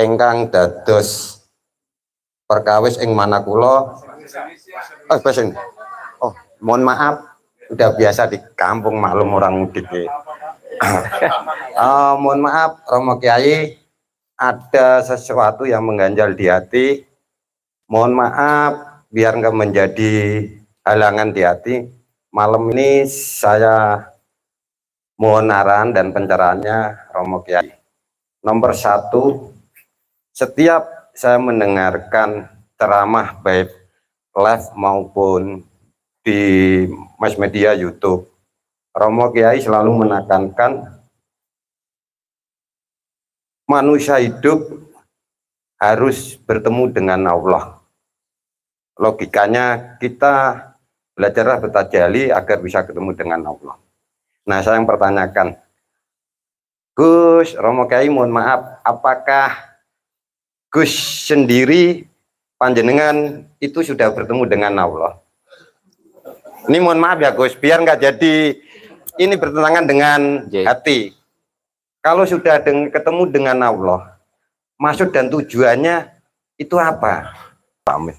ingkang dados perkawis ing Manakula. Mohon maaf, udah biasa di kampung, maklum orang mudik ya. Mohon maaf Romo Kiai, ada sesuatu yang mengganjal di hati. Mohon maaf biar nggak menjadi halangan di hati. Malam ini saya mohon arahan dan pencerahannya Romo Kiai. Nomor 1, setiap saya mendengarkan ceramah baik live maupun di mass media YouTube, Romo Kiai selalu menekankan manusia hidup harus bertemu dengan Allah. Logikanya kita belajarlah bertajali agar bisa ketemu dengan Allah. Nah, saya yang pertanyakan, Gus, Romo Kiai mohon maaf, apakah Gus sendiri panjenengan itu sudah bertemu dengan Allah? Ini mohon maaf ya Gus, biar nggak jadi ini bertentangan dengan hati. Kalau sudah ketemu dengan Allah, maksud dan tujuannya itu apa?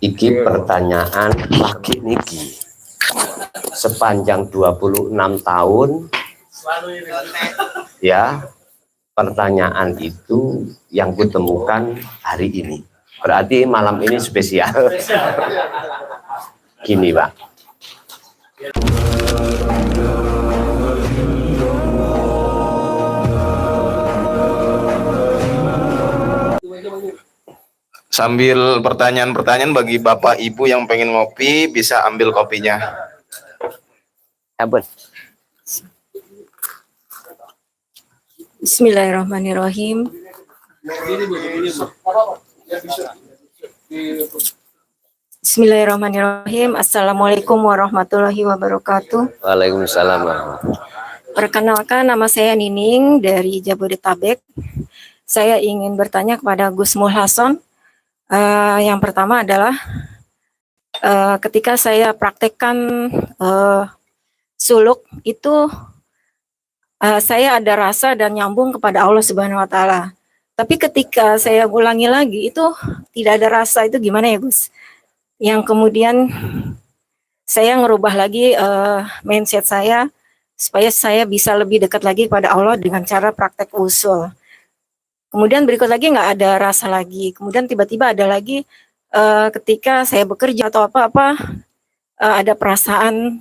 Iki pertanyaan lagi niki sepanjang 26 tahun ya. Pertanyaan itu yang kutemukan hari ini, berarti malam ini spesial. Gini Pak, sambil pertanyaan-pertanyaan bagi Bapak Ibu yang pengen ngopi bisa ambil kopinya. Ampun. Bismillahirrahmanirrahim. Bismillahirrahmanirrahim. Assalamualaikum warahmatullahi wabarakatuh. Waalaikumsalam. Perkenalkan, nama saya Nining dari Jabodetabek. Saya ingin bertanya kepada Gus Mulhason. Yang pertama adalah ketika saya praktekkan suluk itu saya ada rasa dan nyambung kepada Allah Subhanahu wa taala. Tapi ketika saya ulangi lagi itu tidak ada rasa, itu gimana ya, Gus? Yang kemudian saya ngerubah lagi mindset saya supaya saya bisa lebih dekat lagi kepada Allah dengan cara praktek usul. Kemudian berikut lagi nggak ada rasa lagi. Kemudian tiba-tiba ada lagi ketika saya bekerja atau apa-apa ada perasaan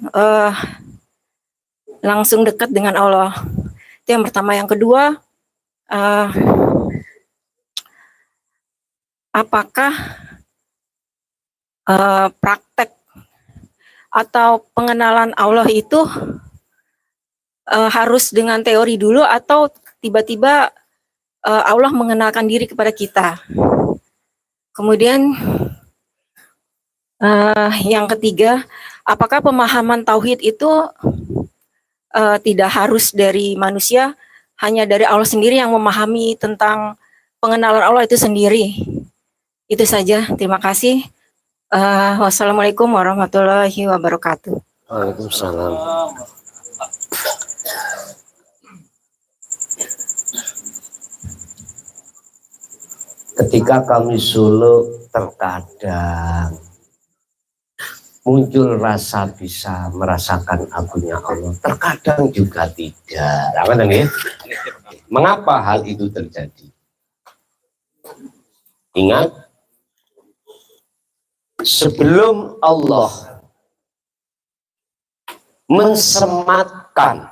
langsung dekat dengan Allah. Itu yang pertama. Yang kedua, apakah praktek atau pengenalan Allah itu harus dengan teori dulu atau tiba-tiba Allah mengenalkan diri kepada kita? Kemudian yang ketiga, apakah pemahaman tauhid itu tidak harus dari manusia, hanya dari Allah sendiri yang memahami tentang pengenalan Allah itu sendiri? Itu saja, terima kasih. Wassalamualaikum warahmatullahi wabarakatuh. Waalaikumsalam. Ketika kami suluk terkadang muncul rasa bisa merasakan agungnya Allah, terkadang juga tidak. Apa tadi? Mengapa hal itu terjadi? Ingat, sebelum Allah mensematkan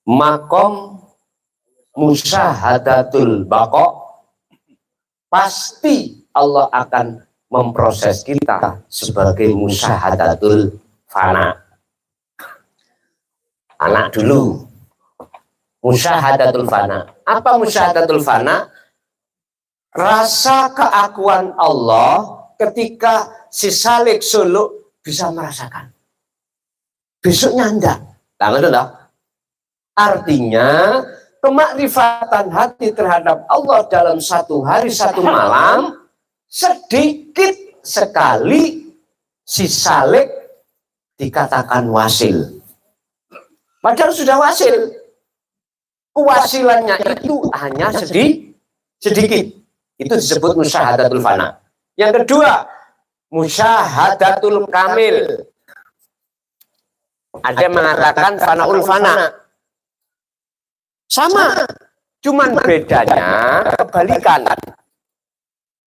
makom musyahadatul baqa, pasti Allah akan memproses kita sebagai musyahadatul fana. Anak dulu, musyahadatul fana. Apa musyahadatul fana? Rasa keakuan Allah ketika si salik suluk bisa merasakan. Besoknya enggak. Artinya kemakrifatan hati terhadap Allah dalam satu hari satu malam sedikit sekali si salik dikatakan wasil. Padahal sudah wasil. Kewasilannya itu hanya sedikit. sedikit. Itu disebut musyahadatul fana. Yang kedua, musyahadatul kamil. Ada yang mengatakan fanaul fana. Sama, cuman bedanya kebalikan.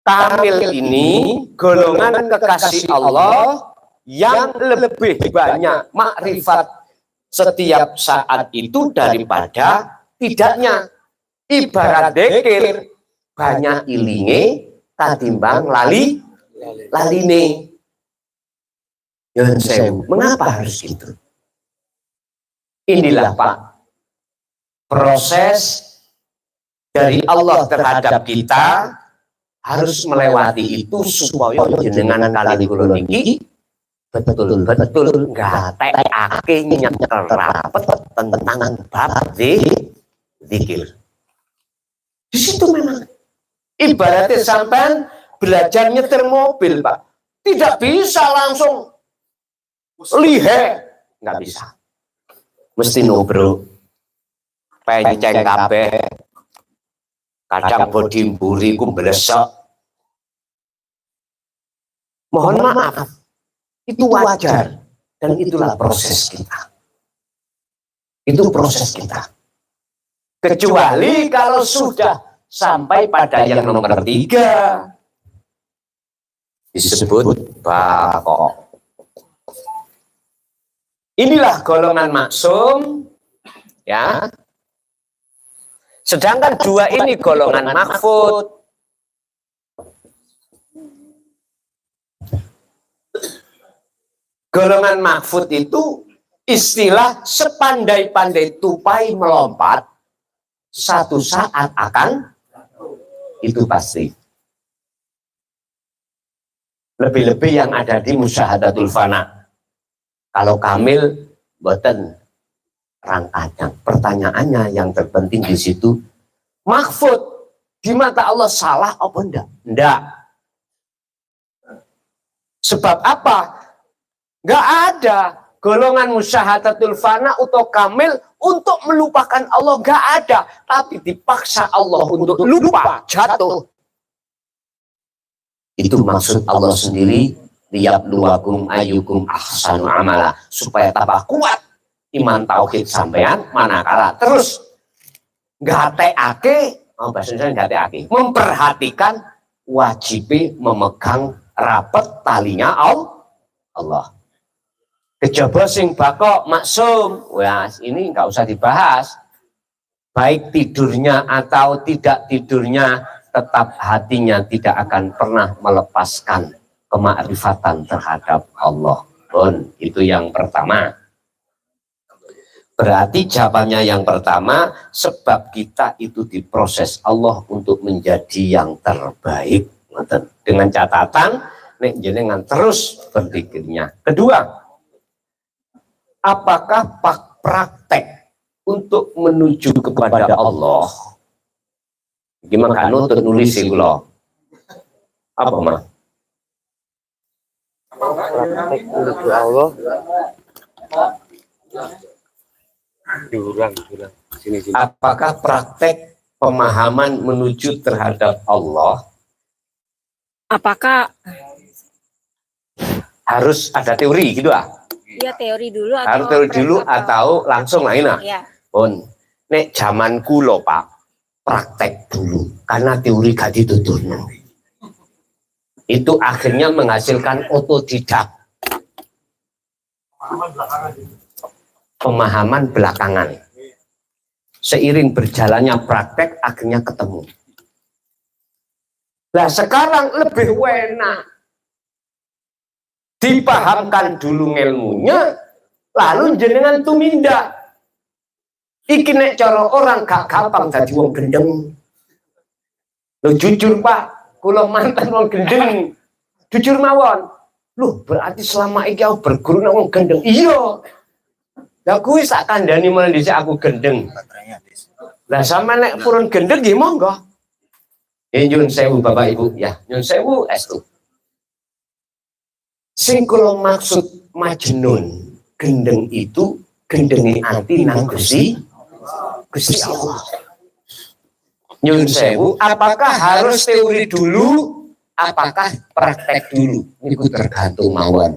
Kamil ini golongan kekasih Allah yang lebih banyak makrifat setiap saat itu daripada tidaknya. Ibarat dekir, banyak ilinge katimbang laline. Yun sewu, mengapa harus gitu? Inilah Pak, proses dari Allah terhadap kita harus melewati itu supaya jenengan kali kula niki betul-betul gatekake nyekel rapet tentang bab zikir. Di situ memang ibaratnya sampean belajar nyetir mobil, Pak. Tidak bisa langsung lihe, nggak bisa. Mesti nubruk, penceng kabeh, kadang bodi mburi ku blesek. Mohon maaf, itu wajar dan itulah proses kita. Itu proses kita. Kecuali kalau sudah sampai pada yang nomor 3 disebut bako. Inilah golongan maksum, ya. Sedangkan 2 ini golongan mahfud. Golongan mahfud itu istilah sepandai-pandai tupai melompat, satu saat akan itu pasti. Lebih-lebih yang ada di musyahadatul fana. Kalau kamil, boten rangkacang. Pertanyaannya yang terpenting di situ, mahfud di mata Allah salah apa enggak? Enggak. Sebab apa? Enggak ada golongan musyahadatul fana atau kamil untuk melupakan Allah, enggak ada. Tapi dipaksa Allah untuk lupa, jatuh. Itu maksud Allah sendiri, liyabluwakum ayyukum ahsanu amala, supaya tambah kuat iman tauhid sampean manakala terus gateake, memperhatikan wajib memegang rapat talinya Allah. Kejaba sing bako maksum, wah ini nggak usah dibahas. Baik tidurnya atau tidak tidurnya, tetap hatinya tidak akan pernah melepaskan kemakrifatan terhadap Allah. Pun itu yang pertama. Berarti jawabannya yang pertama, sebab kita itu diproses Allah untuk menjadi yang terbaik. Dengan catatan, nek jenengan terus berpikirnya. Kedua, apakah praktek untuk menuju kepada Allah? Gimana kan untuk nulis sih lo? Apa mah? Praktek menuju Allah. Diulang. Sini. Apakah praktek pemahaman menuju terhadap Allah? Apakah Harus ada teori gitu ah? ya teori dulu atau Harus teori dulu atau langsung lain ah? ya. Pun, nek zaman kulo Pak, praktek dulu karena teori gak dituturno. Itu akhirnya menghasilkan otodidak. Pemahaman belakangan. Seiring berjalannya praktek akhirnya ketemu. Nah sekarang lebih enak. Dipahamkan dulu ilmunya, lalu jenengan tumindak. Iki nek cara orang gak gampang dadi wong gendeng. Loh jujur Pak, kula mantan wong gendeng. Jujur mawon. Loh berarti selama iki aku berguru nang wong gendeng. Iya. Lah kuwi sak kandhani mulai dhisik aku gendeng. Lah sama nek purun gendeng nggih monggo. Nyun sewu Bapak Ibu ya, nyun sewu estu. Sing kula maksud majnun gendeng itu gendenge ati nang Gusti Allah. Nyun sewu, apakah harus teori dulu, apakah praktek dulu? Itu tergantung mawon.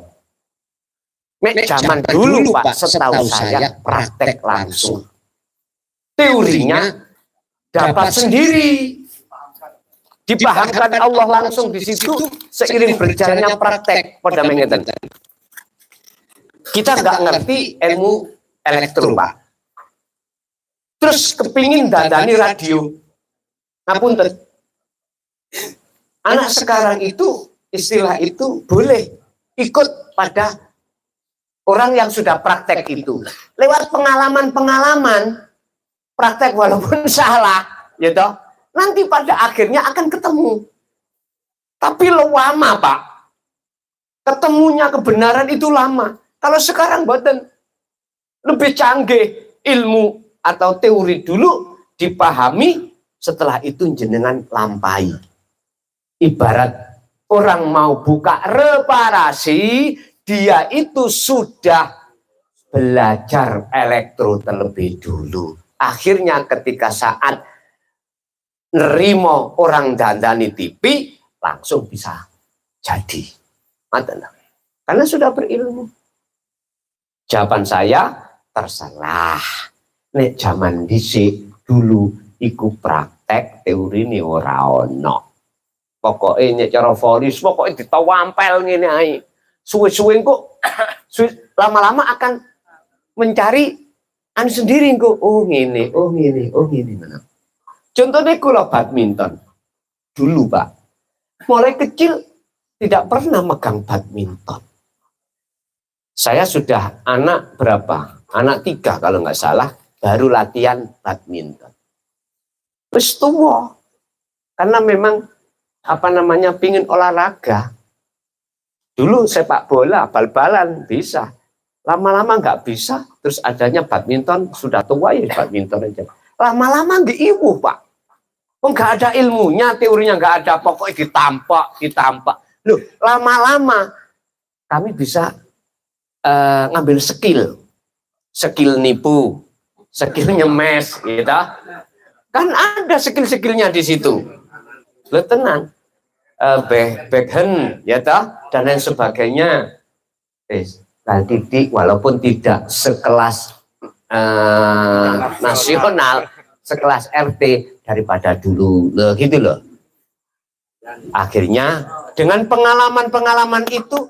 Mek zaman dulu Pak, setahu saya praktek langsung. Teorinya dapat sendiri, dipahamkan Allah langsung di situ seiring berjalannya praktek. Pada mengeten, kita nggak ngerti ilmu elektro Pak. Terus kepingin dandani radio, ngapunten. Anak sekarang itu istilah itu boleh ikut pada orang yang sudah praktek itu lewat pengalaman-pengalaman praktek walaupun salah, gitu. Nanti pada akhirnya akan ketemu. Tapi lama Pak, ketemunya kebenaran itu lama. Kalau sekarang boten, lebih canggih ilmu atau teori dulu dipahami, setelah itu jenengan lampai. Ibarat orang mau buka reparasi, dia itu sudah belajar elektro terlebih dulu. Akhirnya ketika saat nerimo orang dandani TV, langsung bisa jadi. Karena sudah berilmu. Jawaban saya, terserah. Nek zaman dhisik dulu iku praktek teori ini ora ono. Pokoknya nek cara foris pokoknya ditawampel ngene ae. Suwe-suwe kok lama-lama akan mencari sendiri kok. Oh ngene, oh ngene, oh ngene. Contohnya kula badminton. Dulu Pak, mulai kecil tidak pernah megang badminton. Saya sudah anak berapa? Anak 3 kalau nggak salah, baru latihan badminton. Terus tua, karena memang pingin olahraga. Dulu sepak bola, bal-balan bisa. Lama-lama nggak bisa, terus adanya badminton, sudah tua ya badminton aja. Lama-lama nggak ibu Pak. Nggak ada ilmunya, teorinya nggak ada, pokoknya ditampak. Loh, lama-lama kami bisa ngambil skill nipu, skill nyemes, gitu. Kan ada skill-skillnya di situ. Lo tenang, backhand, ya toh, dan lain sebagainya. Titik, walaupun tidak sekelas nasional, sekelas RT daripada dulu, loh gitu loh. Akhirnya dengan pengalaman-pengalaman itu,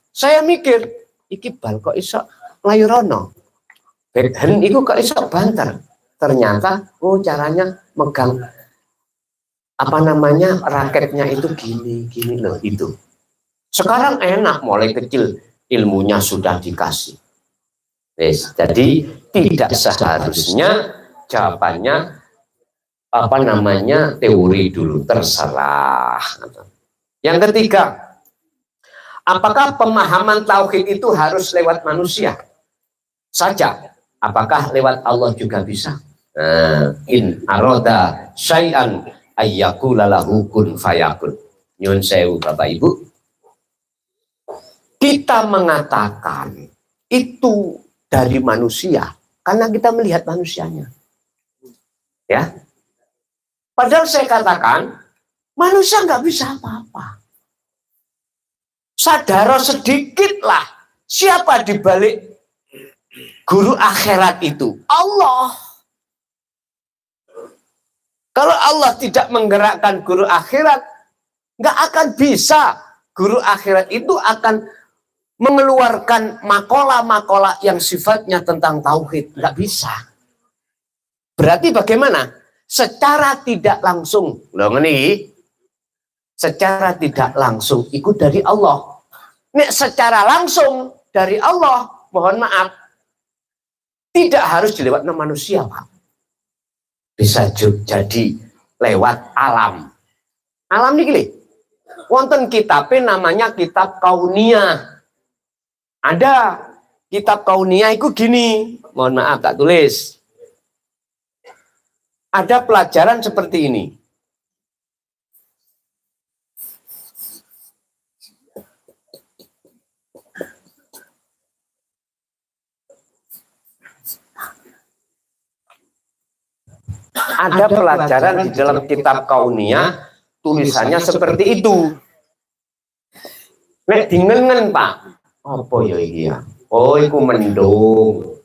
saya mikir, iki bal kok iso nglayurono. Backhand itu kok iso banter. Ternyata, oh caranya megang raketnya itu gini loh itu. Sekarang enak, mulai kecil ilmunya sudah dikasih. Jadi tidak seharusnya jawabannya teori dulu, terserah. Yang ketiga, apakah pemahaman tauhid itu harus lewat manusia saja? Apakah lewat Allah juga bisa? In aroda syai'an ayyakula lahu kun fayakun. Nyun sewu Bapak Ibu. Kita mengatakan itu dari manusia karena kita melihat manusianya. Ya. Padahal saya katakan manusia nggak bisa apa-apa. Sadar sedikitlah siapa di balik guru akhirat itu? Allah. Kalau Allah tidak menggerakkan guru akhirat, nggak akan bisa. Guru akhirat itu akan mengeluarkan makalah-makalah yang sifatnya tentang tauhid. Nggak bisa. Berarti bagaimana? Secara tidak langsung. Loh ini, secara tidak langsung ikut dari Allah. Nek secara langsung dari Allah, mohon maaf, tidak harus dilewat manusia, Pak. Bisa jadi lewat alam. Alam ini gini, wonten kitabnya namanya kitab Kauniyah. Ada kitab Kauniyah itu gini, mohon maaf tak tulis. Ada pelajaran seperti ini. Ada pelajaran di dalam kitab Kauniyah, tulisannya seperti itu. Nek dingengen Pak, apa ya iki ya? Oh iku mendung,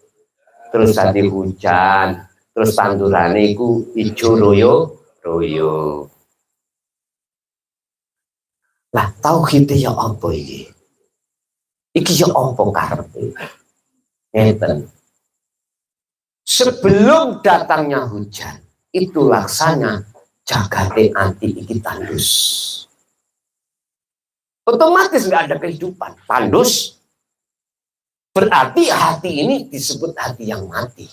terus tadi hujan, terus tandurane iku ijo royo. Lah tauhid ya apa iki? Iki ya apa karepe? Ngeten. Sebelum datangnya hujan, itu laksana jagate anti iki tandus. Otomatis nggak ada kehidupan. Tandus berarti hati ini disebut hati yang mati.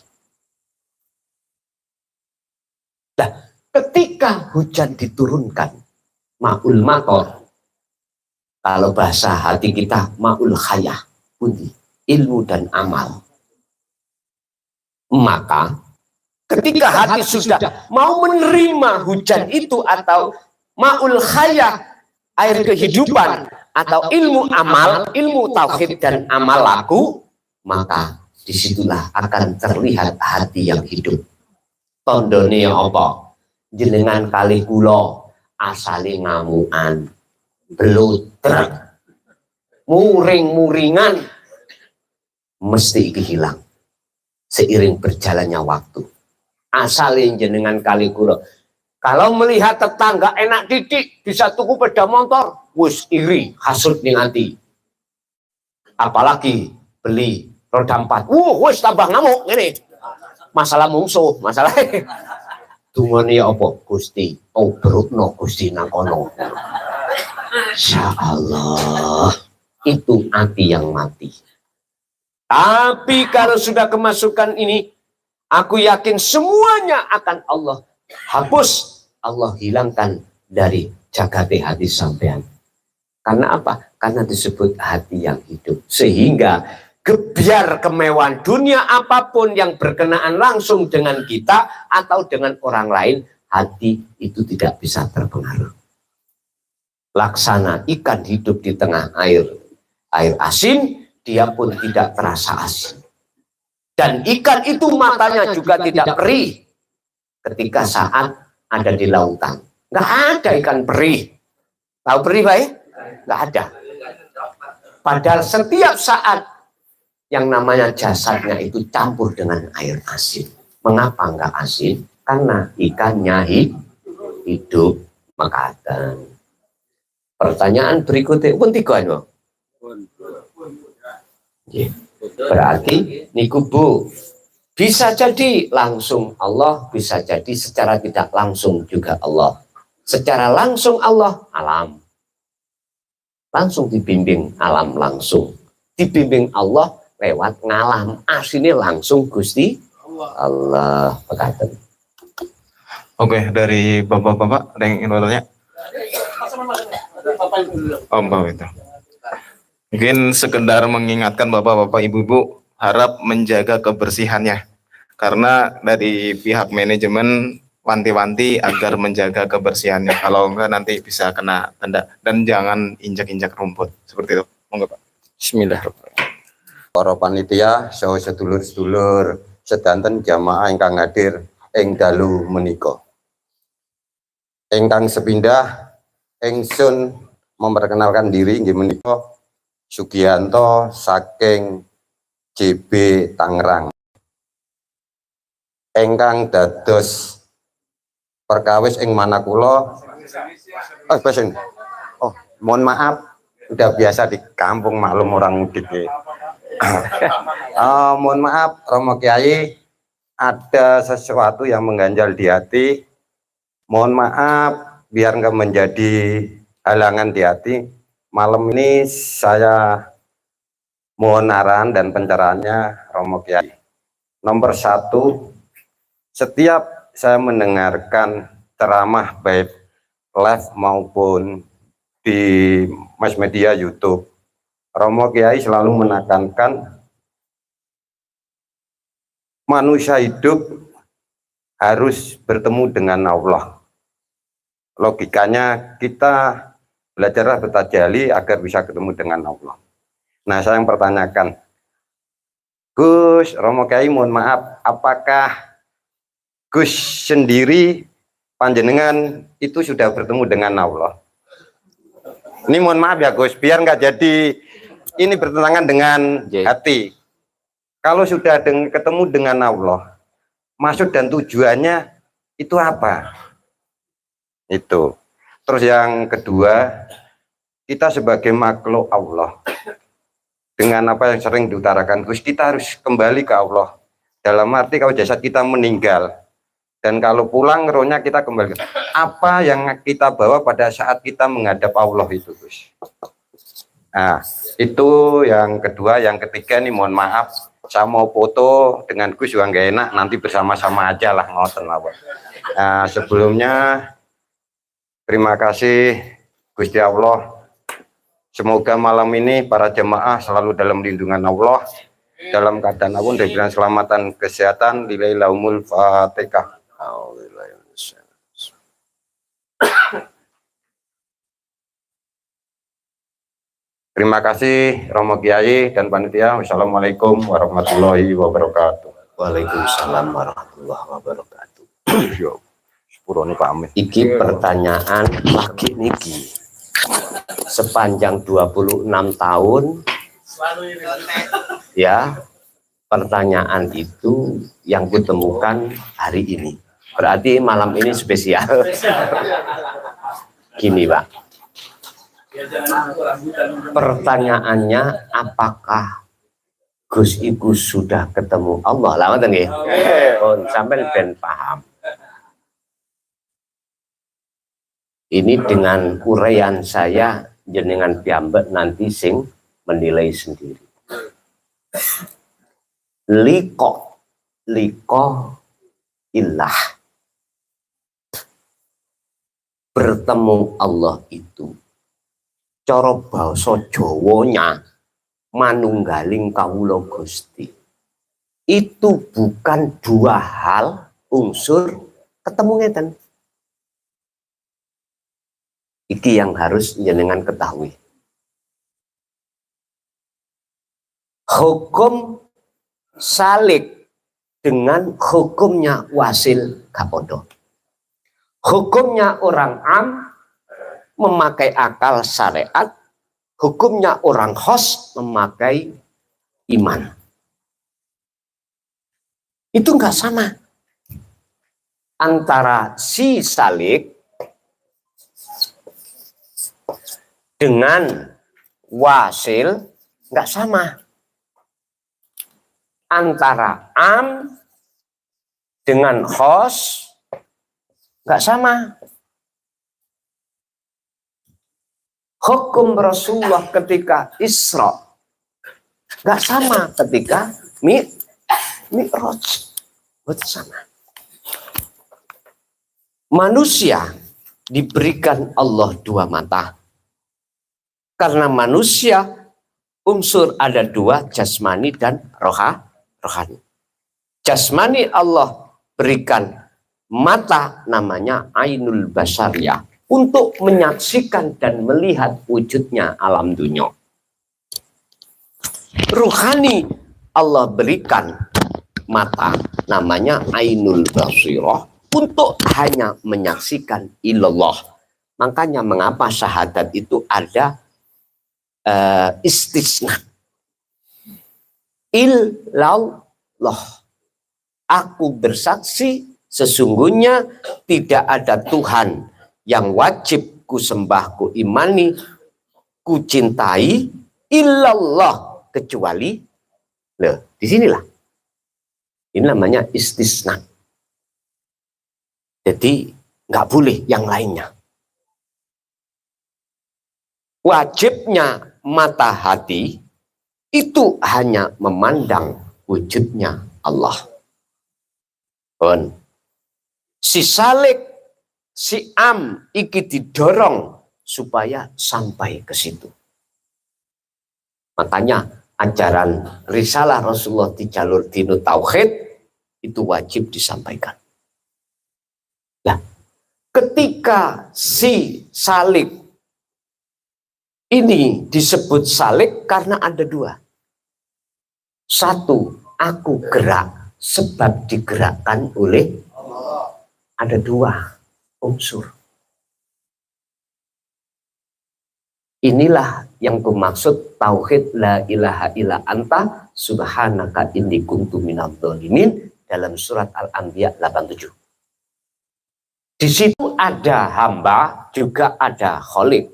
Nah, ketika hujan diturunkan, ma'ul mator, kalau bahasa hati kita ma'ul khayah, ilmu dan amal. Maka ketika hati sudah mau menerima hujan itu atau ma'ul khayah, air kehidupan atau ilmu amal, ilmu tauhid dan amal laku, maka disitulah akan terlihat hati yang hidup. Tondone apa? Jenengan kali kula asale ngamukan, belutrek, muring-muringan, mesti hilang seiring berjalannya waktu. Asale jenengan kali kula kalau melihat tetangga enak titik bisa tuku sepeda motor, wis iri, hasut ning ati. Apalagi beli roda 4. Wis tambah ngamuk ngene. Masalah mungsuh, masalah. Dungane apa? Gusti, obrukno Gusti nang kono. Insyaallah itu hati yang mati. Tapi kalau sudah kemasukan ini, aku yakin semuanya akan Allah hapus, Allah hilangkan dari jagate hati sampean. Karena apa? Karena disebut hati yang hidup. Sehingga biar kemewahan dunia apapun yang berkenaan langsung dengan kita atau dengan orang lain, hati itu tidak bisa terpengaruh. Laksana ikan hidup di tengah air asin, dia pun tidak terasa asin. Dan ikan itu matanya juga tidak perih ketika saat ada di lautan. Nggak ada ikan perih. Tahu perih, Pak? Nggak ada. Padahal setiap saat yang namanya jasadnya itu campur dengan air asin. Mengapa nggak asin? Karena ikannya hidup makanan. Pertanyaan berikutnya, pun tiga no? Berarti niku Bu, bisa jadi langsung Allah, bisa jadi secara tidak langsung juga Allah. Secara langsung Allah, alam. Langsung dibimbing alam langsung. Dibimbing Allah lewat ngalam. Aslinya langsung Gusti Allah. Berkata. Oke, dari bapak-bapak ada yang ingin bertanya? Oh, Mbak itu. Mungkin sekedar mengingatkan bapak-bapak, ibu-ibu harap menjaga kebersihannya. Karena dari pihak manajemen wanti-wanti agar menjaga kebersihannya. Kalau enggak nanti bisa kena tanda. Dan jangan injak-injak rumput. Seperti itu. Monggo Pak. Bismillahirrahmanirrahim. Para panitia, saha sedulur-sedulur, sedanten jamaah ingkang hadir ing dalu menika. Ingkang sepindah, ingsun memperkenalkan diri inggih menika Sugianto saking JB Tangerang. Ingkang dados perkawis ing Manakula. Oh, mohon maaf, udah biasa di kampung maklum orang mudik ya. Mohon maaf Romo Kiai, ada sesuatu yang mengganjal di hati. Mohon maaf biar nggak menjadi halangan di hati. Malam ini saya mohon arahan dan pencerahannya Romo Kiai. Nomor 1, setiap saya mendengarkan ceramah baik live maupun di mass media YouTube, Romo Kiai selalu menekankan manusia hidup harus bertemu dengan Allah. Logikanya kita belajarlah bertajali agar bisa ketemu dengan Allah. Nah, saya yang pertanyakan, Gus, Romo Kiai mohon maaf, apakah Gus sendiri panjenengan itu sudah bertemu dengan Allah. Ini mohon maaf ya Gus, biar nggak jadi ini bertentangan dengan hati. Kalau sudah ketemu dengan Allah, maksud dan tujuannya itu apa? Itu. Terus yang kedua, kita sebagai makhluk Allah, dengan apa yang sering diutarakan Gus, kita harus kembali ke Allah. Dalam arti kalau jasad kita meninggal, dan kalau pulang rohnya kita kembali. Apa yang kita bawa pada saat kita menghadap Allah itu Gus. Nah, itu yang kedua. Yang ketiga nih mohon maaf, saya mau foto dengan Gus juga nggak enak, nanti bersama-sama aja lah ngoten mawon. Nah, sebelumnya terima kasih Gusti Allah. Semoga malam ini para jemaah selalu dalam lindungan Allah, dalam keadaan apapun diberikan keselamatan, kesehatan. Lillahi laumul fatihah. Terima kasih Romo Kiai dan panitia. Wassalamualaikum warahmatullahi wabarakatuh. Waalaikumsalam warahmatullahi wabarakatuh. Sepurone pamit. Iki pertanyaan lagi niki. Sepanjang 26 tahun ya, pertanyaan itu yang kutemukan hari ini. Berarti malam ini spesial. Gini Pak, pertanyaannya apakah Gus iku sudah ketemu Allah? Lama nggih. Oh, sampai ben paham. Ini dengan uraian saya jenengan piyambak nanti sing menilai sendiri. Liko ilah, bertemu Allah itu cara basa Jawanya manunggaling kawula Gusti. Itu bukan dua hal unsur ketemu ngeten. Iki yang harus jenengan ketahui. Hukum salik dengan hukumnya wasil kapodo. Hukumnya orang am memakai akal syariat, hukumnya orang khos memakai iman. Itu enggak sama. Antara si salik dengan wasil enggak sama. Antara am dengan khos enggak sama. Hukum Rasulullah ketika Isra nggak sama ketika Mi'raj, betul sama. Manusia diberikan Allah dua mata karena manusia unsur ada dua, jasmani dan rohani. Jasmani Allah berikan mata namanya ainul basariyah untuk menyaksikan dan melihat wujudnya alam dunia. Ruhani Allah berikan mata namanya ainul basirah untuk hanya menyaksikan ilallah. Makanya mengapa syahadat itu ada istisna. Illallah. Aku bersaksi sesungguhnya tidak ada Tuhan yang wajib ku sembah, ku imani, ku cintai illallah kecuali disinilah. Ini namanya istisna. Jadi nggak boleh yang lainnya. Wajibnya mata hati itu hanya memandang wujudnya Allah. Si salik, si am iki didorong supaya sampai ke situ. Makanya ajaran risalah Rasulullah di jalur dinu tauhid itu wajib disampaikan. Nah, ketika si salik ini disebut salik karena ada dua. Satu, aku gerak sebab digerakkan oleh ada dua unsur. Inilah yang bermaksud tauhid la ilaha illa anta subhanaka inni kuntu minadz dzalimin dalam surat Al-Anbiya 87. Di situ ada hamba, juga ada khalik.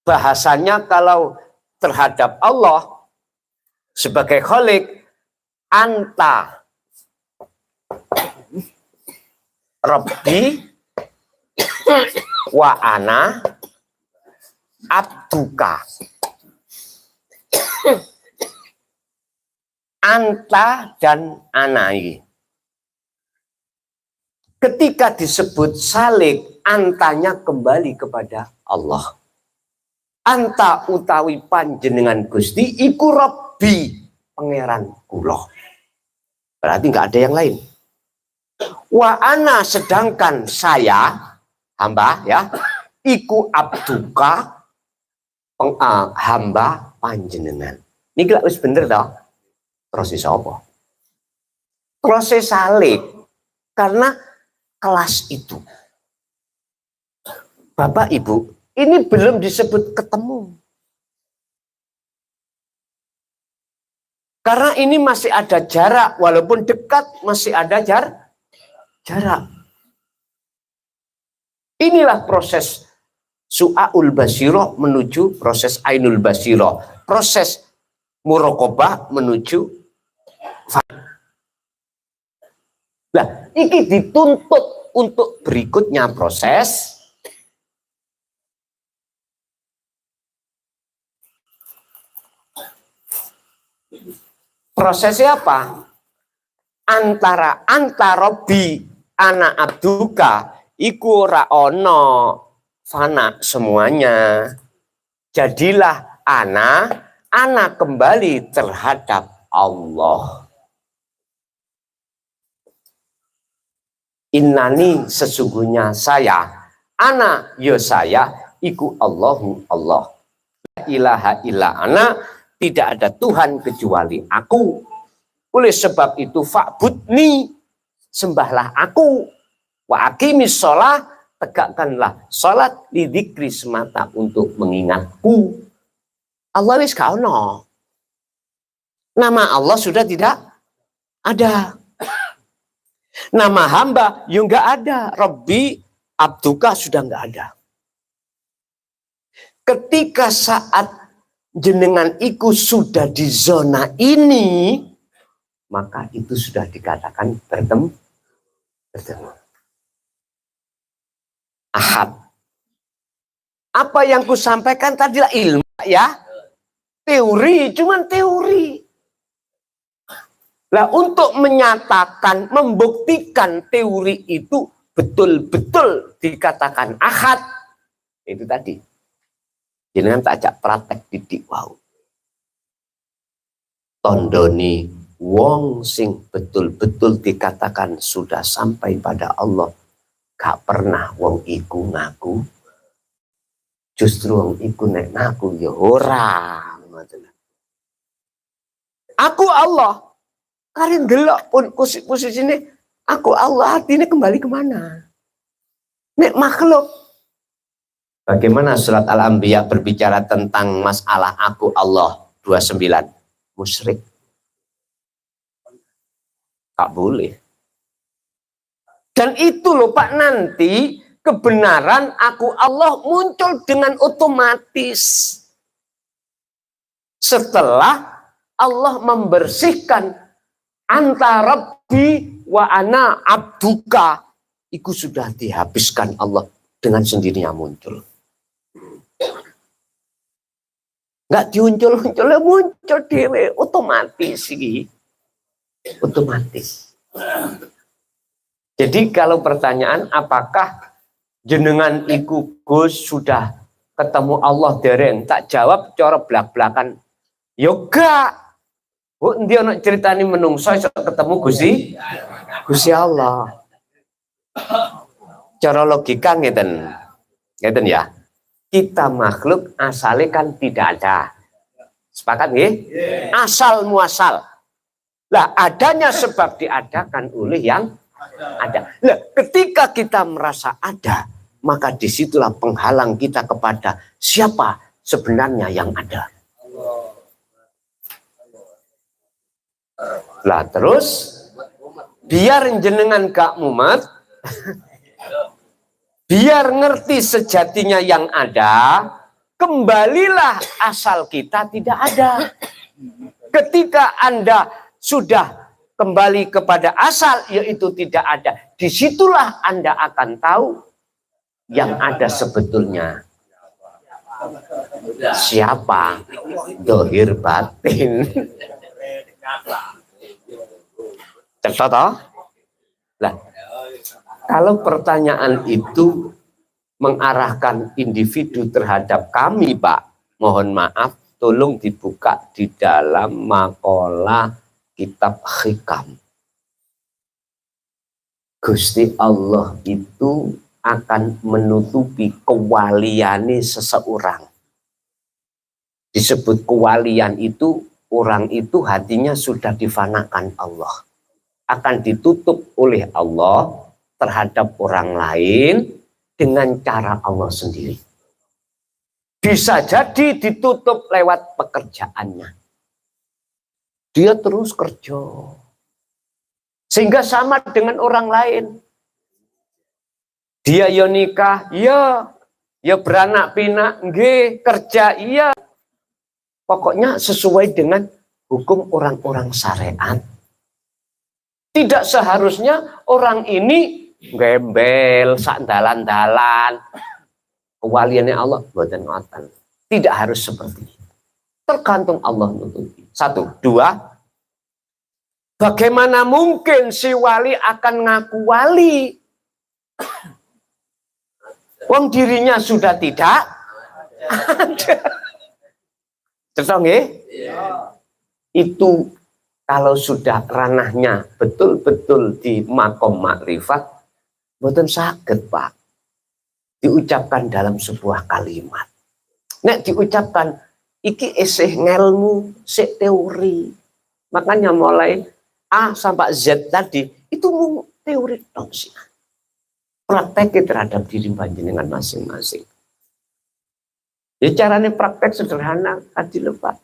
Bahasanya kalau terhadap Allah sebagai khalik, anta Rabbi wa ana abduka. Anta dan anai. Ketika disebut salik, antanya kembali kepada Allah. Anta utawi panjenengan Gusti iku Rabbi, pangeran kula. Berarti nggak ada yang lain. Wa ana sedangkan saya hamba ya, iku abduka hamba panjenengan. Ini gak wis bener toh? Proses apa? Proses salik. Karena kelas itu. Bapak Ibu, ini belum disebut ketemu. Karena ini masih ada jarak, walaupun dekat masih ada jarak. Inilah proses su'aul basiroh menuju proses ainul basiroh. Proses muraqabah menuju. Nah, ini dituntut untuk berikutnya proses prosesnya apa? Antara Rabbi ana abduka iku ora ono fana semuanya. Jadilah ana kembali terhadap Allah. Innani sesungguhnya saya, ana yo saya, iku Allahu Allah. La ilaha illa ana, tidak ada Tuhan kecuali aku. Oleh sebab itu fa'budni, sembahlah aku. Wa aqimis sholat, tegakkanlah sholat lidzikri semata untuk mengingatku. Allah wis gak ono. Nama Allah sudah tidak ada. Nama hamba yang nggak ada. Rabbi abduka sudah nggak ada. Ketika saat jenengan iku sudah di zona ini, maka itu sudah dikatakan bertemu. Ahad. Apa yang ku sampaikan tadilah ilmu ya. Teori, cuman teori. Nah, untuk menyatakan, membuktikan teori itu betul-betul dikatakan ahad, itu tadi. Jangan tak ajak praktek didik wau. Tondoni wong sing betul-betul dikatakan sudah sampai pada Allah. Gak pernah wong iku ngaku. Justru wong iku nek ngaku ya ora. Aku Allah. Kalian gelok pun posisi ini, aku Allah, artinya kembali kemana? Nek makhluk. Bagaimana surat Al-Anbiya berbicara tentang masalah aku Allah 29? Musyrik. Tak boleh. Dan itu loh Pak, nanti kebenaran aku Allah muncul dengan otomatis. Setelah Allah membersihkan anta Rabbi wa ana abduka, itu sudah dihabiskan Allah dengan sendirinya muncul. Nggak diuncul-uncul, muncul dewe otomatis ini. Otomatis. Jadi kalau pertanyaan apakah jenengan iku Gus sudah ketemu Allah dereng, tak jawab cara belak-belakan. Yoga. Bu, dia nak ceritani menungso ketemu Gusti Allah. Cara logika ngeten ya. Kita makhluk asalnya kan tidak ada. Sepakat nggih? Asal muasal. Lah adanya sebab diadakan oleh yang Ada. Nah, ketika kita merasa ada, maka disitulah penghalang kita kepada siapa sebenarnya yang ada. Lah terus, biar jenengan gak mumet, biar ngerti sejatinya yang ada, kembalilah asal kita tidak ada. Ketika Anda sudah kembali kepada asal, yaitu tidak ada, disitulah Anda akan tahu yang ada sebetulnya siapa, dohir batin. Cepat toh? Lah, kalau pertanyaan itu mengarahkan individu terhadap kami, Pak, mohon maaf, tolong dibuka di dalam makalah kitab Hikam. Gusti Allah itu akan menutupi kewaliane seseorang. Disebut kewalian itu, orang itu hatinya sudah difanakan Allah. Akan ditutup oleh Allah terhadap orang lain dengan cara Allah sendiri. Bisa jadi ditutup lewat pekerjaannya. Dia terus kerja. Sehingga sama dengan orang lain. Dia ya nikah, ya beranak pinak, nggih, kerja, iya. Pokoknya sesuai dengan hukum orang-orang syariat. Tidak seharusnya orang ini gembel, sak dalan-dalan. Kewaliannya Allah mboten ngoten. Tidak harus seperti itu. Tergantung Allah nutupi. 1, 2. Bagaimana mungkin si wali akan ngaku wali? Wong dirinya sudah tidak ada. Betul nggih? Itu kalau sudah ranahnya betul-betul di makom makrifat, mboten saged, Pak, diucapkan dalam sebuah kalimat. Nek diucapkan iki isih ngelmu, sik teori. Makanya mulai A sampai Z tadi itu mau teori dong sih. Praktek terhadap diri panjenengan masing-masing. Ya caranya praktek sederhana tadi lho, Pak.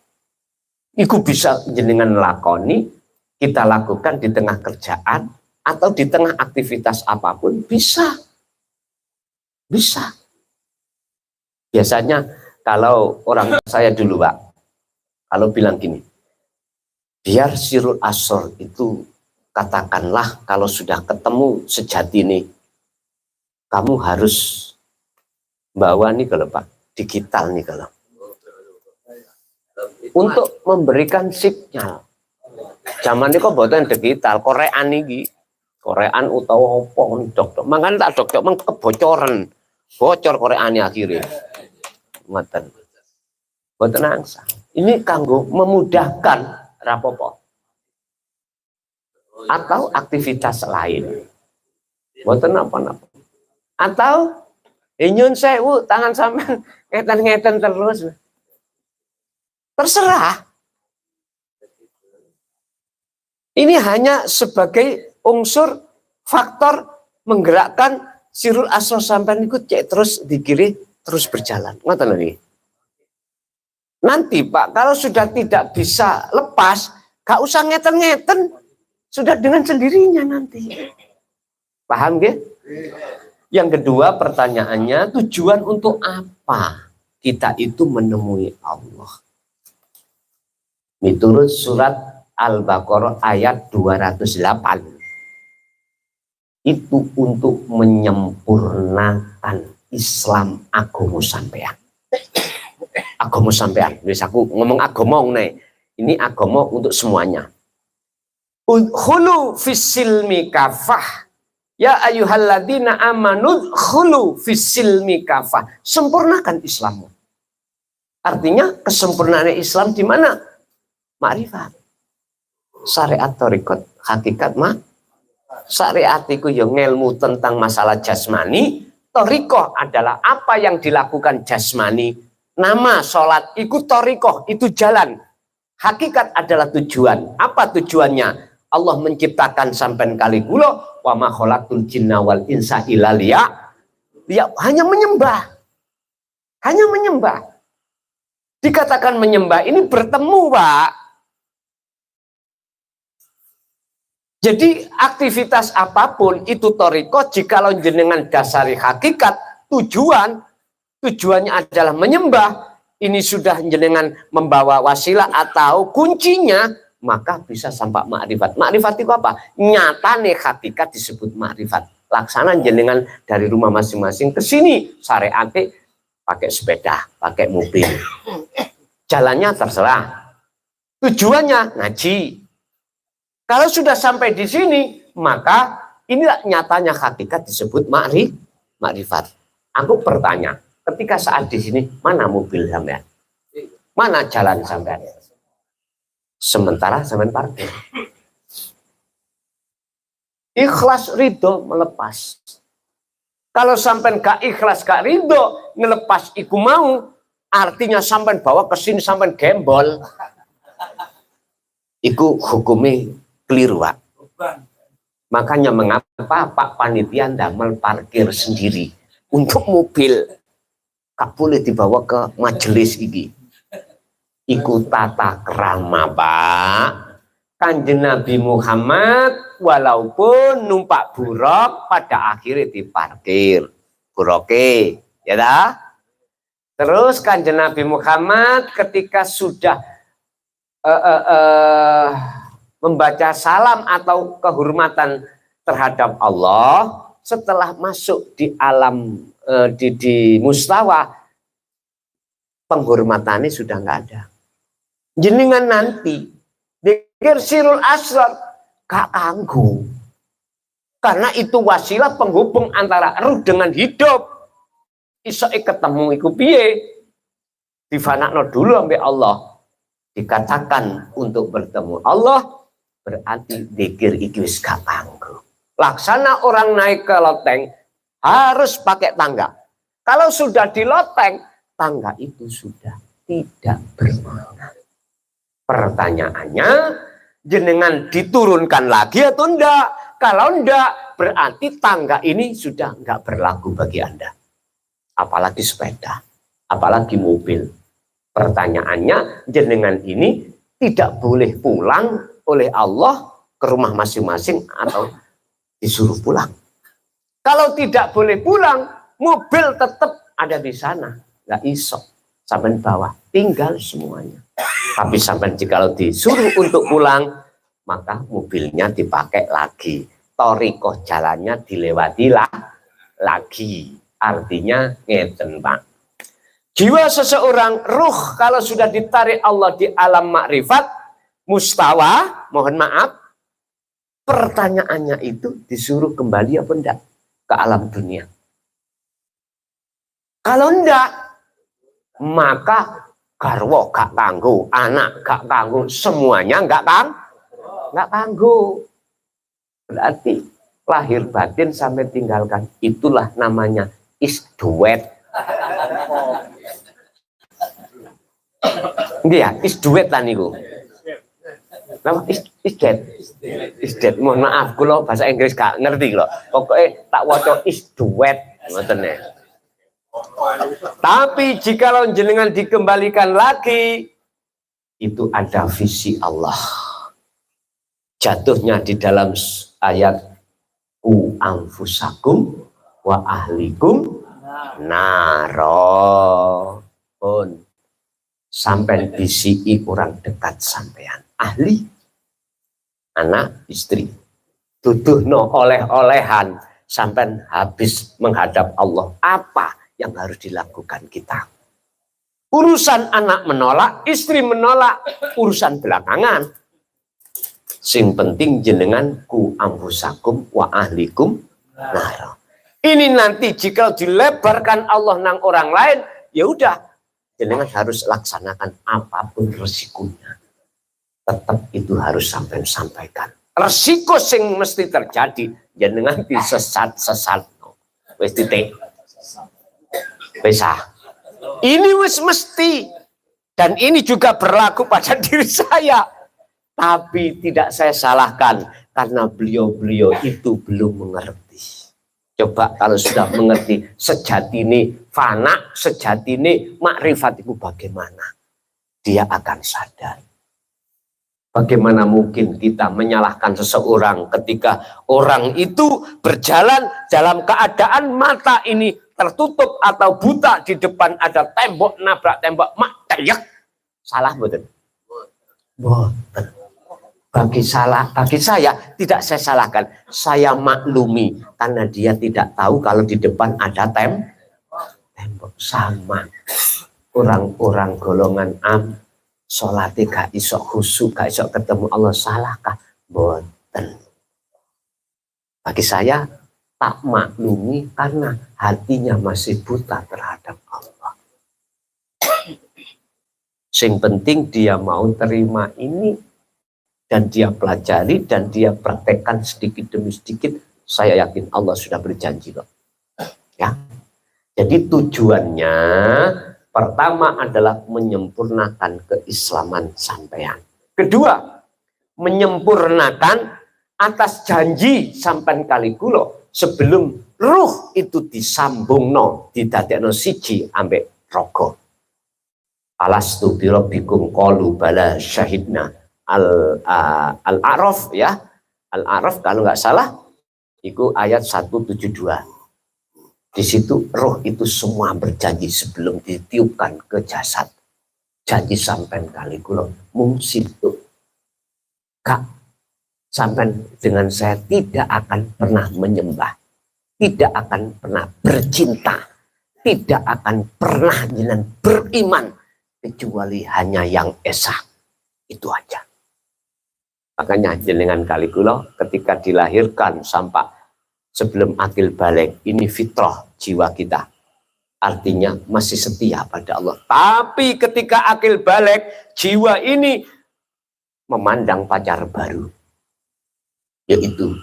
Iku bisa jenengan lakoni, kita lakukan di tengah kerjaan atau di tengah aktivitas apapun bisa. Bisa. Biasanya kalau orang saya dulu, Pak, kalau bilang gini, biar sirul asor itu katakanlah kalau sudah ketemu sejati nih, kamu harus bawa nih kalau Pak, digital nih kalau. Untuk memberikan signal. Zaman ini kok buatan digital, Korean ini. Korean utawa apa dok. Makanya tak dok kebocoran. Bocor Korean akhirnya. Ngoten. Mboten angsa. Ini kanggo memudahkan rapopo. Atau aktivitas lain. Mboten apa-apa. Atau nyun sewu tangan sampean ngeten-ngeten terus. Terserah. Ini hanya sebagai unsur faktor menggerakkan sirul asro sampean ikut cek terus di kiri terus berjalan. Ngoten lho. Nanti Pak, kalau sudah tidak bisa lepas, gak usah ngeten-ngeten. Sudah dengan sendirinya nanti. Paham gak? Yang kedua pertanyaannya, tujuan untuk apa kita itu menemui Allah? Menurut surat Al-Baqarah ayat 208. Itu untuk menyempurnakan Islam agama sampean. Agama sampean. Wis aku ngomong agama nih. Ini agama untuk semuanya. Udkhulu fis-silmi kafah. Ya ayyuhalladzina amanu udkhulu fis-silmi kafah. Sempurnakan Islammu. Artinya kesempurnaan Islam di mana? Makrifat. Syariat thariqat hakikat syariat itu yang ilmu tentang masalah jasmani. Thariqah adalah apa yang dilakukan jasmani. Nama sholat itu thariqah, itu jalan. Hakikat adalah tujuan. Apa tujuannya? Allah menciptakan sampean kali kula wa ma khalaqtul jinna wal insa illa hanya menyembah. Hanya menyembah. Dikatakan menyembah ini bertemu, Pak. Jadi aktivitas apapun itu toriko, jikalau jenengan dasari hakikat, tujuannya adalah menyembah, ini sudah jenengan membawa wasilah atau kuncinya, maka bisa sampai makrifat. Makrifat itu apa? Nyatane hakikat disebut makrifat. Laksana jenengan dari rumah masing-masing ke sini, syariate pakai sepeda, pakai mobil. Jalannya terserah. Tujuannya ngaji. Kalau sudah sampai di sini, maka inilah nyatanya hakikat disebut makrifat. Aku bertanya, ketika saat di sini, mana mobil sampean? Mana jalan sampean? Sementara sampean parkir. Ikhlas ridho melepas. Kalau sampean gak ikhlas gak ridho ngelepas iku mau, artinya sampean bawa ke sini sampean gembol. Iku hukumnya keliru, Pak. Makanya mengapa Pak Panitia damel parkir sendiri untuk mobil gak boleh dibawa ke majelis ini. Iku tata krama, Pak. Kanjeng Nabi Muhammad walaupun numpak buruk pada akhirnya diparkir buroke, ya dah. Terus Kanjeng Nabi Muhammad ketika sudah membaca salam atau kehormatan terhadap Allah, setelah masuk di alam di mustawa, penghormatannya sudah nggak ada. Jenengan nanti dikir sirul asrar gak kanggu, karena itu wasilah penghubung antara ruh dengan hidup. Iso ketemu iku piye? Difanakno dulu sampai Allah. Dikatakan untuk bertemu Allah berarti dikir iki wis gak kanggu. Laksana orang naik ke loteng harus pakai tangga. Kalau sudah di loteng, tangga itu sudah tidak berguna. Pertanyaannya, jenengan diturunkan lagi atau enggak? Kalau enggak, berarti tangga ini sudah enggak berlaku bagi Anda. Apalagi sepeda, apalagi mobil. Pertanyaannya, jenengan ini tidak boleh pulang oleh Allah ke rumah masing-masing atau disuruh pulang. Kalau tidak boleh pulang, mobil tetap ada di sana. Enggak iso. Sampai bawah, tinggal semuanya. Tapi sampai jika disuruh untuk pulang, maka mobilnya dipakai lagi. Torikoh jalannya dilewati lagi. Artinya ngeten, Pak. Jiwa seseorang, ruh kalau sudah ditarik Allah di alam makrifat, mustawa, mohon maaf, pertanyaannya itu disuruh kembali apa enggak ke alam dunia. Kalau enggak, maka garwo gak kanggo, anak gak kanggo, semuanya gak kanggo. Berarti lahir batin sampai tinggalkan. Itulah namanya isduet. Iya, isduet lah niku. Nama isdet. Mohon maaf, kalau bahasa Inggris gak ngerti loh. Pokoknya tak waca isduet, ngoten ya. Tapi jika jenengan dikembalikan lagi, itu ada visi Allah. Jatuhnya di dalam ayat ku anfusakum wa ahlikum naro. Pun sampai visi orang dekat sampean, ahli, anak, istri. Tuduhno oleh-olehan sampai habis menghadap Allah. Apa yang harus dilakukan kita? Urusan anak menolak, istri menolak, urusan belakangan. Sing penting jenengan ku amfusakum wa ahlikum naro. Ini nanti jika dilebarkan Allah nang orang lain, ya udah, jenengan harus laksanakan apapun resikonya. Tetap itu harus sampaikan. Resiko sing mesti terjadi, jenengan disesat-sesat. Wis titik. Bisa. Ini wis mesti. Dan ini juga berlaku pada diri saya. tapi tidak saya salahkan karena beliau-beliau itu belum mengerti. Coba kalau sudah mengerti sejatine fana, sejatine makrifat itu bagaimana? Dia akan sadar. Bagaimana mungkin kita menyalahkan seseorang ketika orang itu berjalan dalam keadaan mata ini tertutup atau buta, di depan ada tembok, nabrak tembok, mak teriak. Salah betul? Betul. Bagi saya tidak saya salahkan, saya maklumi karena dia tidak tahu kalau di depan ada tembok. Sama orang-orang golongan sholatnya gak iso khusyuk, gak iso ketemu Allah, salahkah? Boten. Bagi saya tak maklumi karena hatinya masih buta terhadap Allah. Sing penting dia mau terima ini dan dia pelajari dan dia praktekkan sedikit demi sedikit. Saya yakin Allah sudah berjanji kok. Ya. Jadi tujuannya pertama adalah menyempurnakan keislaman sampean. Kedua, menyempurnakan atas janji sampean kali kula sebelum ruh itu disambungno, didadekno siji ambek raga. Alastu bi rabbikum qalu bala syahidna. Al-A'raf ya. Al-A'raf kalau nggak salah itu ayat 172. Di situ roh itu semua berjanji sebelum ditiupkan ke jasad. Janji sampai kali kula mung situ. Kak, sampai dengan saya tidak akan pernah menyembah, tidak akan pernah bercinta, tidak akan pernah jenengan beriman kecuali hanya yang esa. Itu aja. Makanya jenengan kali kula ketika dilahirkan sampai sebelum akil balik, ini fitrah jiwa kita. Artinya masih setia pada Allah. Tapi ketika akil balik, jiwa ini memandang pacar baru. Yaitu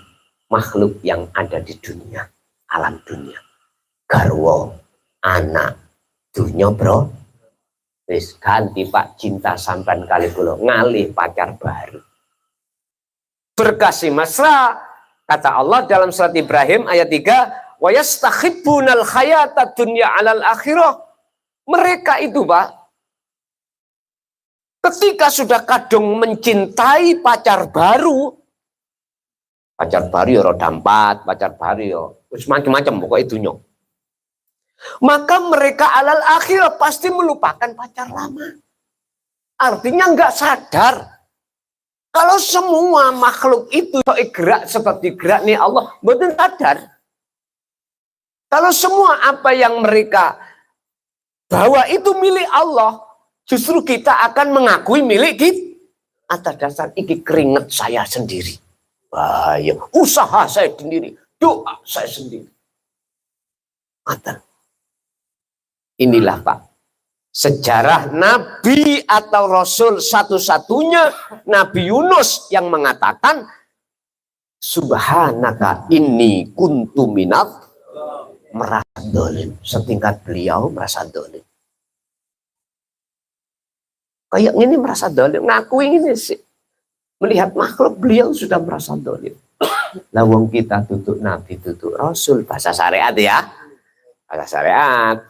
makhluk yang ada di dunia, alam dunia. Garwo, anak, dunia bro. Wis ganti pak cinta sampan kali kula ngalih pacar baru. Berkasih mesra, kata Allah dalam surat Ibrahim ayat 3, wa yastahibbunal hayata dunya 'alal akhirah. Mereka itu, Pak, ketika sudah kadung mencintai pacar baru ya roda 4, pacar baru ya macam-macam pokoknya dunya. Maka mereka 'alal akhirah pasti melupakan pacar lama. Artinya nggak sadar. Kalau semua makhluk itu gerak seperti gerak nih Allah, betul sadar. Kalau semua apa yang mereka bawa itu milik Allah, justru kita akan mengakui milik kita. Atas dasar iki keringat saya sendiri. Bahaya. Usaha saya sendiri. Doa saya sendiri. Mata. Inilah Pak. Sejarah Nabi atau Rasul satu-satunya Nabi Yunus yang mengatakan Subhanaka inni kuntu minat merasa dolim. Setingkat beliau merasa dolim. Kayak ini merasa dolim. Ngakui ini sih. Melihat makhluk beliau sudah merasa dolim. Lawang kita tutup Nabi, tutup Rasul. Bahasa syariat ya. Bahasa syariat.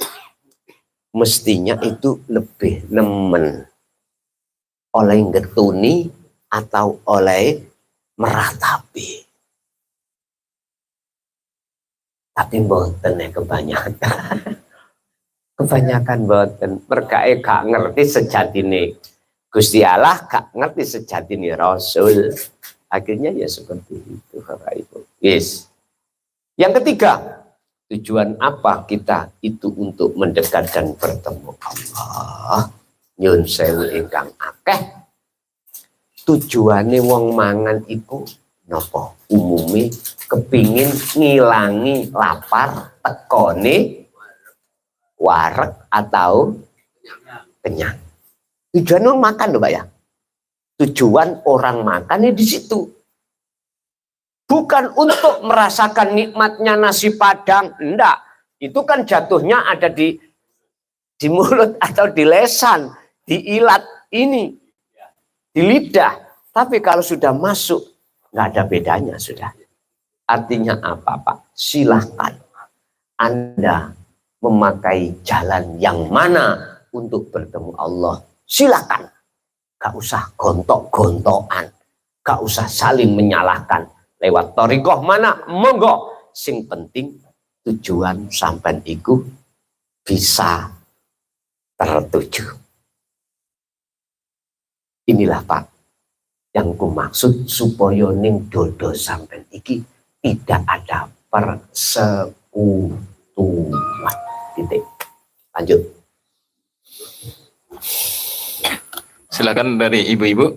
Mestinya itu lebih nemen oleh getuni atau oleh meratapi. Tapi mboten kebanyakan. Kebanyakan mboten. Mereka gak ngerti sejatine Gusti Allah, gak ngerti sejatine Rasul. Akhirnya ya seperti itu Bapak Ibu. Yes. Yang ketiga, tujuan apa kita itu untuk mendekat dan bertemu Allah? Nyun sewu ingkang akeh. Tujuane wong mangan iku napa? Umumnya kepingin ngilangi lapar, tekone wareg atau kenyang. Tujuan wong makan lho Pak ya. Tujuan orang makan di situ. Bukan untuk merasakan nikmatnya nasi padang, enggak. Itu kan jatuhnya ada di mulut atau di lesan, di ilat ini, di lidah. Tapi kalau sudah masuk, nggak ada bedanya sudah. Artinya apa, Pak? Silahkan Anda memakai jalan yang mana untuk bertemu Allah. Silakan. Gak usah gontok-gontokan. Gak usah saling menyalahkan. Lewat thariqah mana? Monggo. Sing penting tujuan sampai iku bisa tertuju. Inilah Pak yang ku maksud supaya ning dodo sampai iki tidak ada persekutuan. Titik. Lanjut. Silakan dari ibu-ibu.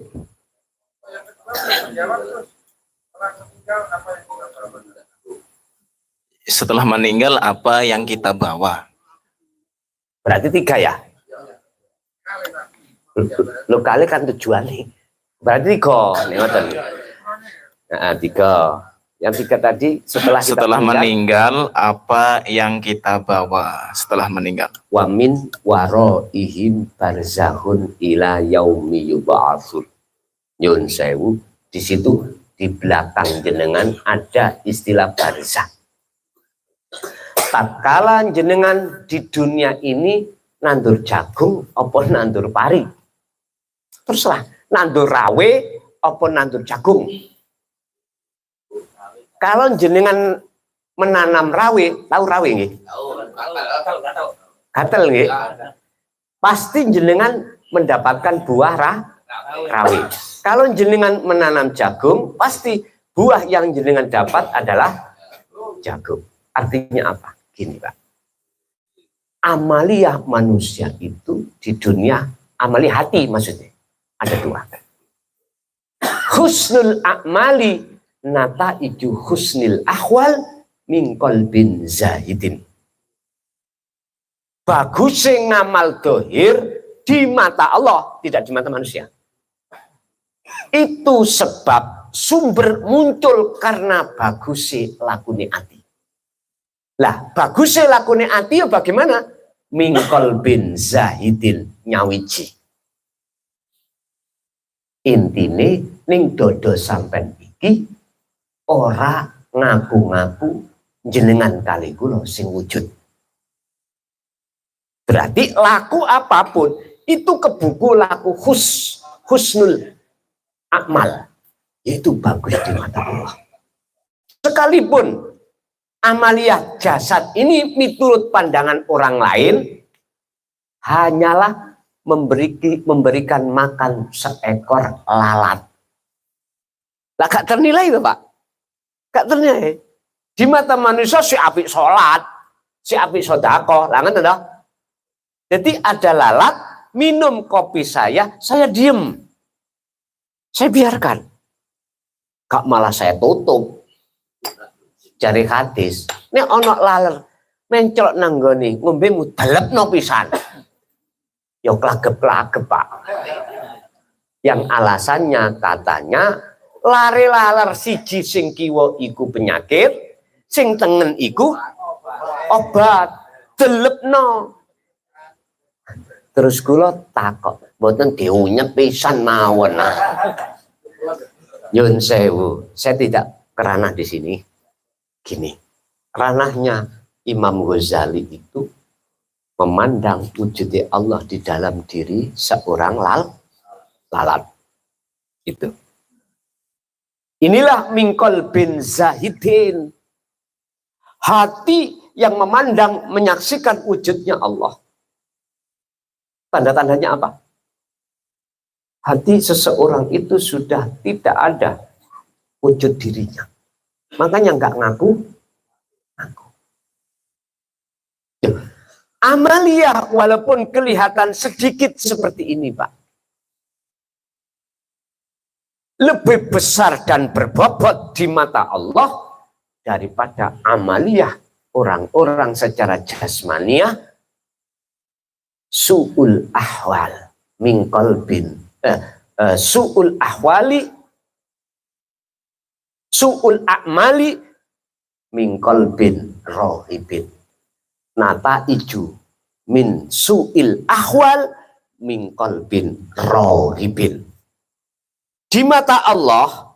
Setelah meninggal apa yang kita bawa? Berarti 3 ya? Lo kali kan tujuannya. Berarti 3. Nah, 3. Yang 3 tadi setelah meninggal apa yang kita bawa setelah meninggal? Wamin waroihim barzahun ila yaumi yub'atsun. Nyun sewu, di situ di belakang jenengan ada istilah barzah. Tatkala jenengan di dunia ini nandur jagung apa nandur pari? Teruslah, nandur rawe apa nandur jagung? Kalau jenengan menanam rawe, tahu rawe nggih? Gatel nggih? Pasti jenengan mendapatkan buah rawe. Kalau jenengan menanam jagung, pasti buah yang jenengan dapat adalah jagung. Artinya apa? Gini Pak. Amaliyah manusia itu di dunia, amaliyah hati maksudnya. Ada 2. Husnul a'mali nata itu husnil ahwal min qalbin zahidin. Bagusnya ngamal dohir di mata Allah, tidak di mata manusia. Itu sebab sumber muncul karena bagusnya lakune ati. Lah, bagusnya lakune ati ya bagaimana? Min qalbin zahidin nyawiji. Intine ning dodo sampean iki ora ngaku-ngaku jenengan kali kula sing wujud. Berarti laku apapun itu kebuku laku husnul amal, yaitu bagus di mata Allah. Sekalipun amaliyah jasad ini menurut pandangan orang lain hanyalah memberikan makan seekor lalat. Lah gak ternilai itu Pak. Gak ternilai. Di mata manusia si apik sholat, si apik sedekah, lah ngoten toh. Jadi ada lalat minum kopi saya diem. Saya biarkan. Gak malah saya tutup. Jari hadis. Ini ono laler mencolok nanggoni ngombe mudalepno pisan. Ya klagep-klagep Pak. Yang alasannya katanya lare laler siji sing kiwa iku penyakit, sing tengen iku obat. Delepno. Terus kula takok, mboten diunyek pisan mawon. Nyun sewu, saya tidak kerana di sini. Gini, ranahnya Imam Ghazali itu memandang wujudnya Allah di dalam diri seorang lalat. Itu. Inilah mingkol bin zahidin. Hati yang memandang, menyaksikan wujudnya Allah. Tanda-tandanya apa? Hati seseorang itu sudah tidak ada wujud dirinya. Makanya nggak ngaku. Amaliyah walaupun kelihatan sedikit seperti ini Pak. Lebih besar dan berbobot di mata Allah daripada amaliyah orang-orang secara jasmaniah. Su'ul ahwal min qalbin su'ul ahwali su'ul a'mali min qalbin rohibin nata iju min su'il ahwal min qalbin rohibin. Di mata Allah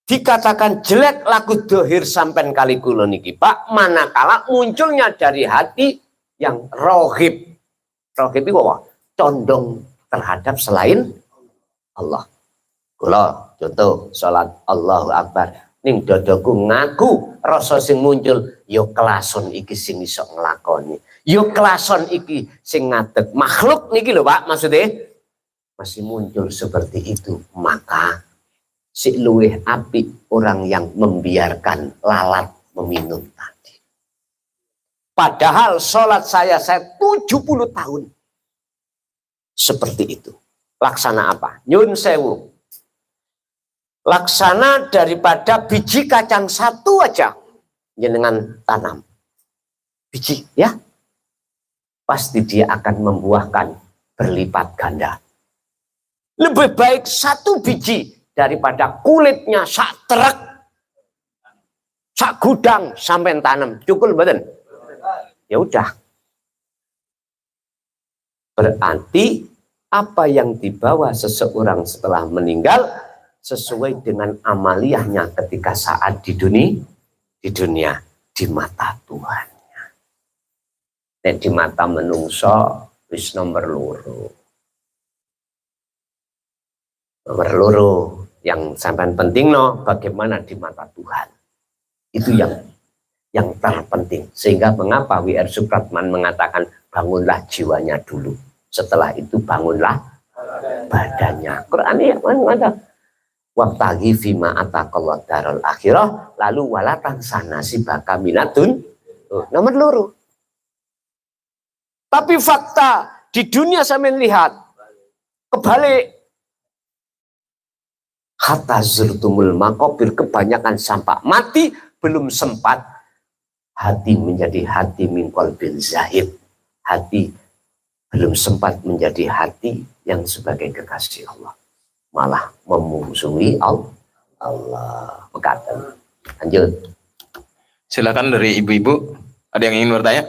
dikatakan jelek laku dohir sampai kali kula niki Pak, manakala munculnya dari hati yang rohib. Rohib itu apa? Condong terhadap selain Allah. Kula contoh salat Allahu Akbar ning dadaku ngaku rasa sing muncul yo kelason iki sing iso nglakoni. Yo kelason iki sing ngadeg makhluk niki lho Pak, maksudnya masih muncul seperti itu, maka si luweh apik orang yang membiarkan lalat meminum tadi. Padahal sholat saya 70 tahun seperti itu. Laksana apa? Nyun sewu. Laksana daripada biji kacang satu aja jenengan tanam. Biji ya. Pasti dia akan membuahkan berlipat ganda. Lebih baik satu biji daripada kulitnya sak truk, sak gudang sampai tanam. Cukup badan. Ya udah. Berarti apa yang dibawa seseorang setelah meninggal sesuai dengan amaliyahnya ketika saat di dunia di mata Tuhannya. Dan di mata menungso wis nomor loro. Nomor loro yang sampai penting bagaimana di mata Tuhan. Itu yang terpenting. Sehingga mengapa W.R. Supratman mengatakan bangunlah jiwanya dulu. Setelah itu bangunlah badannya. Quran ya mana? Wabtaghi fima ataqallahu darul akhirah lalu walatan sana sibaka minatun. Nomor loro. Tapi fakta di dunia saya melihat kebalik. Hatta zurtumul makobir, kebanyakan sampai mati belum sempat hati menjadi hati min qalbin zahid. Hati belum sempat menjadi hati yang sebagai kekasih Allah. Malah memusuhi Allah. Berkata. Lanjut. Silakan dari ibu-ibu, ada yang ingin bertanya?